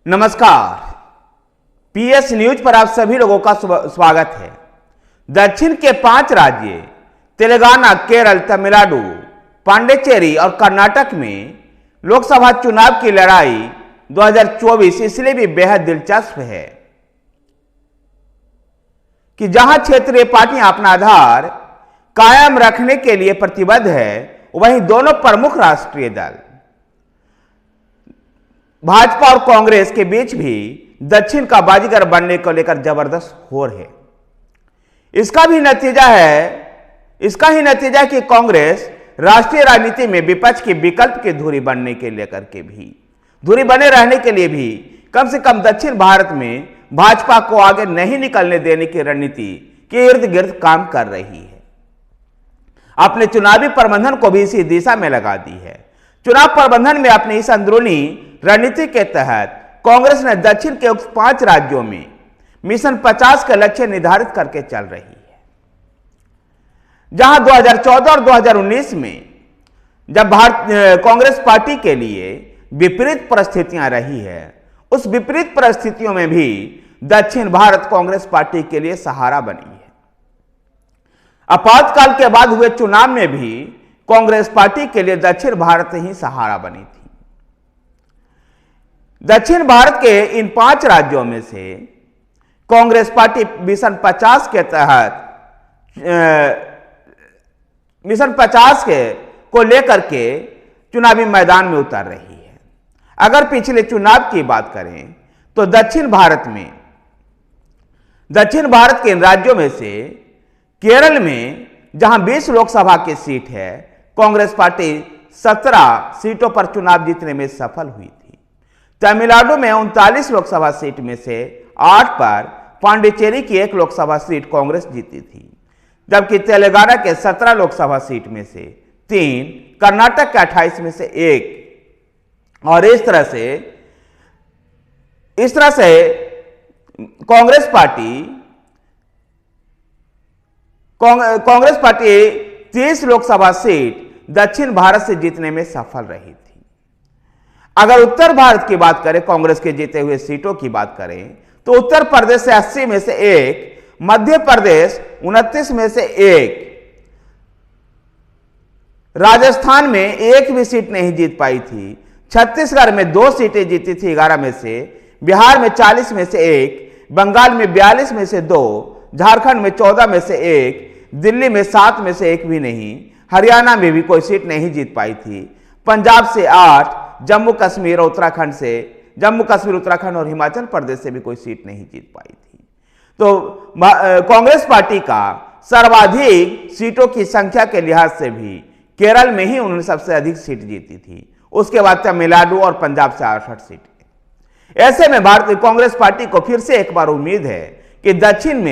नमस्कार, PS news पर आप सभी लोगों का स्वागत है। दक्षिण के 5 राज्य तेलंगाना, केरल, तमिलनाडु, पांडिचेरी और कर्नाटक में लोकसभा चुनाव की लड़ाई 2024 इसलिए भी बेहद दिलचस्प है कि जहां क्षेत्रीय पार्टियां अपना आधार कायम रखने के लिए प्रतिबद्ध है, वहीं दोनों प्रमुख राष्ट्रीय दल भाजपा और कांग्रेस के बीच भी दक्षिण का बाजीगर बनने को लेकर जबरदस्त होड़ है। इसका ही नतीजा है कि कांग्रेस राष्ट्रीय राजनीति में विपक्ष के विकल्प की धुरी बनने के लेकर के भी धुरी बने रहने के लिए भी कम से कम दक्षिण भारत में भाजपा को आगे नहीं निकलने देने की रणनीति के इर्द गिर्द काम कर रही है। अपने चुनावी प्रबंधन को भी इसी दिशा में लगा दी है। चुनाव प्रबंधन में अपनी इस अंदरूनी रणनीति के तहत कांग्रेस ने दक्षिण के 5 राज्यों में मिशन 50 का लक्ष्य निर्धारित करके चल रही है। जहां 2014 और 2019 में जब कांग्रेस पार्टी के लिए विपरीत परिस्थितियां रही है, उस विपरीत परिस्थितियों में भी दक्षिण भारत कांग्रेस पार्टी के लिए सहारा बनी है। आपातकाल के बाद हुए चुनाव में भी कांग्रेस पार्टी के लिए दक्षिण भारत ही सहारा बनी थी। दक्षिण भारत के इन 5 राज्यों में से कांग्रेस पार्टी मिशन 50 के तहत मिशन 50 को लेकर के चुनावी मैदान में उतर रही है। अगर पिछले चुनाव की बात करें तो दक्षिण भारत के इन राज्यों में से केरल में जहां 20 लोकसभा की सीट है, कांग्रेस पार्टी 17 सीटों पर चुनाव जीतने में सफल हुई थी। तमिलनाडु में 39 लोकसभा सीट में से 8 पर पांडिचेरी की 1 लोकसभा सीट कांग्रेस जीती थी, जबकि तेलंगाना के 17 लोकसभा सीट में से 3, कर्नाटक के 28 में से 1 और इस तरह से कांग्रेस पार्टी 30 लोकसभा सीट दक्षिण भारत से जीतने में सफल रही थी। अगर उत्तर भारत की बात करें, कांग्रेस के जीते हुए सीटों की बात करें, तो उत्तर प्रदेश से 80 में से 1, मध्य प्रदेश 29 में से 1, राजस्थान में 1 भी सीट नहीं जीत पाई थी, छत्तीसगढ़ में 2 सीटें जीती थी 11 में से, बिहार में 40 में से 1, बंगाल में 42 में से 2, झारखंड में 14 में से 1, दिल्ली में 7 में से 1 भी नहीं, हरियाणा में भी कोई सीट नहीं जीत पाई थी, पंजाब से 8, जम्मू कश्मीर, उत्तराखंड और हिमाचल प्रदेश से भी कोई सीट नहीं जीत पाई थी। तो कांग्रेस पार्टी का सर्वाधिक सीटों की संख्या के लिहाज से भी केरल में ही उन्होंने सबसे अधिक सीट जीती थी। उसके बाद तमिलनाडु और पंजाब से 68 सीटें। ऐसे में भारतीय कांग्रेस पार्टी को फिर से एक बार उम्मीद है कि दक्षिण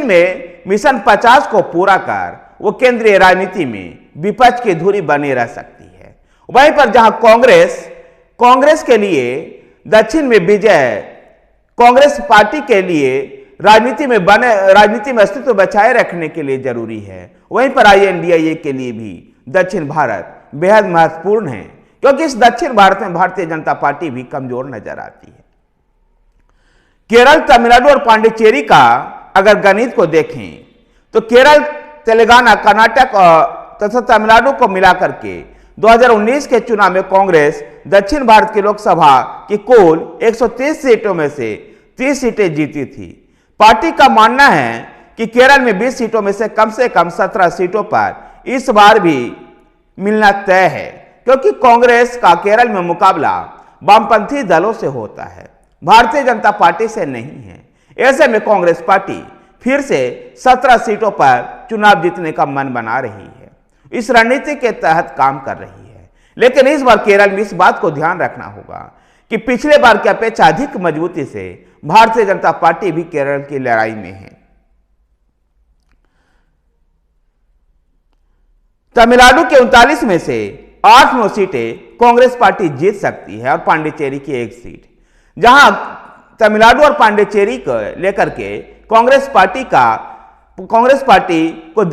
में मिशन 50 को पूरा कर वो केंद्रीय राजनीति में विपक्ष की धुरी बनी रह सकती है। वहीं पर जहां कांग्रेस के लिए दक्षिण में विजय कांग्रेस पार्टी के लिए राजनीति में अस्तित्व बचाए रखने के लिए जरूरी है, वहीं पर INDIA के लिए भी दक्षिण भारत बेहद महत्वपूर्ण है, क्योंकि इस दक्षिण भारत में भारतीय जनता पार्टी भी कमजोर नजर आती है। केरल, तमिलनाडु और पांडिचेरी का अगर गणित को देखें तो केरल, तेलंगाना, कर्नाटक तथा तमिलनाडु को मिलाकर के 2019 के चुनाव में कांग्रेस दक्षिण भारत की लोकसभा की कुल 130 सीटों में से 30 सीटें जीती थी। पार्टी का मानना है कि केरल में 20 सीटों में से कम 17 सीटों पर इस बार भी मिलना तय है, क्योंकि कांग्रेस का केरल में मुकाबला वामपंथी दलों से होता है, भारतीय जनता पार्टी से नहीं है। ऐसे में कांग्रेस पार्टी फिर से 17 सीटों पर चुनाव जीतने का मन बना रही है, इस रणनीति के तहत काम कर रही है। लेकिन इस बार केरल में इस बात को ध्यान रखना होगा कि पिछले बार की अपेक्षा अधिक मजबूती से भारतीय जनता पार्टी भी केरल की लड़ाई में है। तमिलनाडु के 39 में से 8-9 सीटें कांग्रेस पार्टी जीत सकती है और पांडिचेरी की 1 सीट। जहां तमिलनाडु और पांडिचेरी को लेकर के कांग्रेस पार्टी को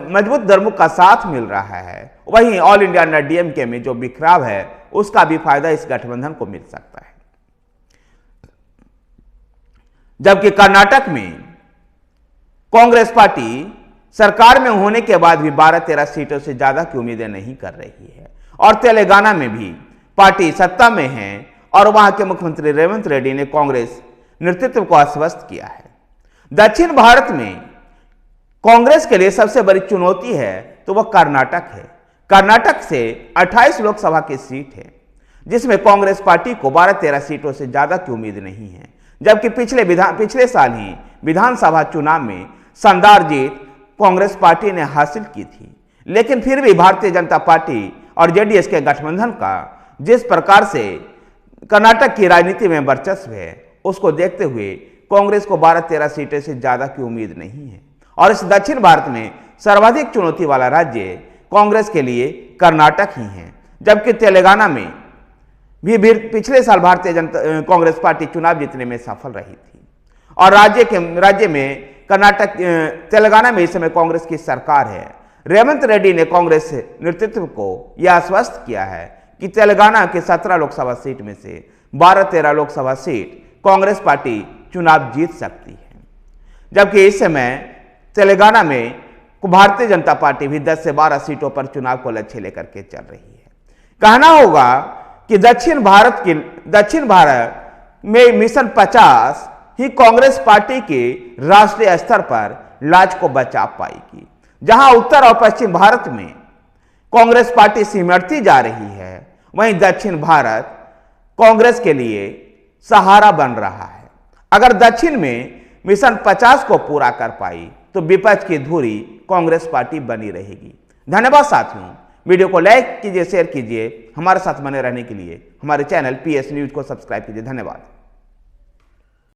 मजबूत दरमुख का साथ मिल रहा है, वहीं ऑल इंडिया DMK में जो बिखराव है उसका भी फायदा इस गठबंधन को मिल सकता है। जबकि कर्नाटक में कांग्रेस पार्टी सरकार में होने के बाद भी 12-13 सीटों से ज्यादा की उम्मीदें नहीं कर रही है। और तेलंगाना में भी पार्टी सत्ता में है और वहां के मुख्यमंत्री रेवंत रेड्डी ने कांग्रेस नेतृत्व को आश्वस्त किया है। दक्षिण भारत में कांग्रेस के लिए सबसे बड़ी चुनौती है तो वह कर्नाटक है। कर्नाटक से 28 लोकसभा की सीट है, जिसमें कांग्रेस पार्टी को 12-13 सीटों से ज्यादा की उम्मीद नहीं है। जबकि पिछले साल ही विधानसभा चुनाव में शानदार जीत कांग्रेस पार्टी ने हासिल की थी, लेकिन फिर भी भारतीय जनता पार्टी और जेडीएस के गठबंधन का जिस प्रकार से कर्नाटक की राजनीति में वर्चस्व है, उसको देखते हुए कांग्रेस को 12-13 सीटें से ज्यादा की उम्मीद नहीं है। और इस दक्षिण भारत में सर्वाधिक चुनौती वाला राज्य कांग्रेस के लिए कर्नाटक ही है। जबकि तेलंगाना में भी पिछले साल भारतीय जनता कांग्रेस पार्टी चुनाव जीतने में सफल रही थी और राज्य में तेलंगाना में इस समय कांग्रेस की सरकार है। रेवंत रेड्डी ने कांग्रेस नेतृत्व को यह आश्वस्त किया है कि तेलंगाना के 17 लोकसभा सीट में से 12-13 लोकसभा सीट कांग्रेस पार्टी चुनाव जीत सकती है। जबकि इस समय तेलंगाना में भारतीय जनता पार्टी भी 10 से 12 सीटों पर चुनाव को लक्ष्य लेकर के चल रही है। कहना होगा कि दक्षिण भारत में मिशन 50 ही कांग्रेस पार्टी के राष्ट्रीय स्तर पर लाज को बचा पाएगी। जहां उत्तर और पश्चिम भारत में कांग्रेस पार्टी सिमटती जा रही है, वहीं दक्षिण भारत कांग्रेस के लिए सहारा बन रहा है। अगर दक्षिण में मिशन 50 को पूरा कर पाई तो विपक्ष की धुरी कांग्रेस पार्टी बनी रहेगी। धन्यवाद साथियों, वीडियो को लाइक कीजिए, शेयर कीजिए। हमारे साथ बने रहने के लिए हमारे चैनल PS न्यूज को सब्सक्राइब कीजिए। धन्यवाद।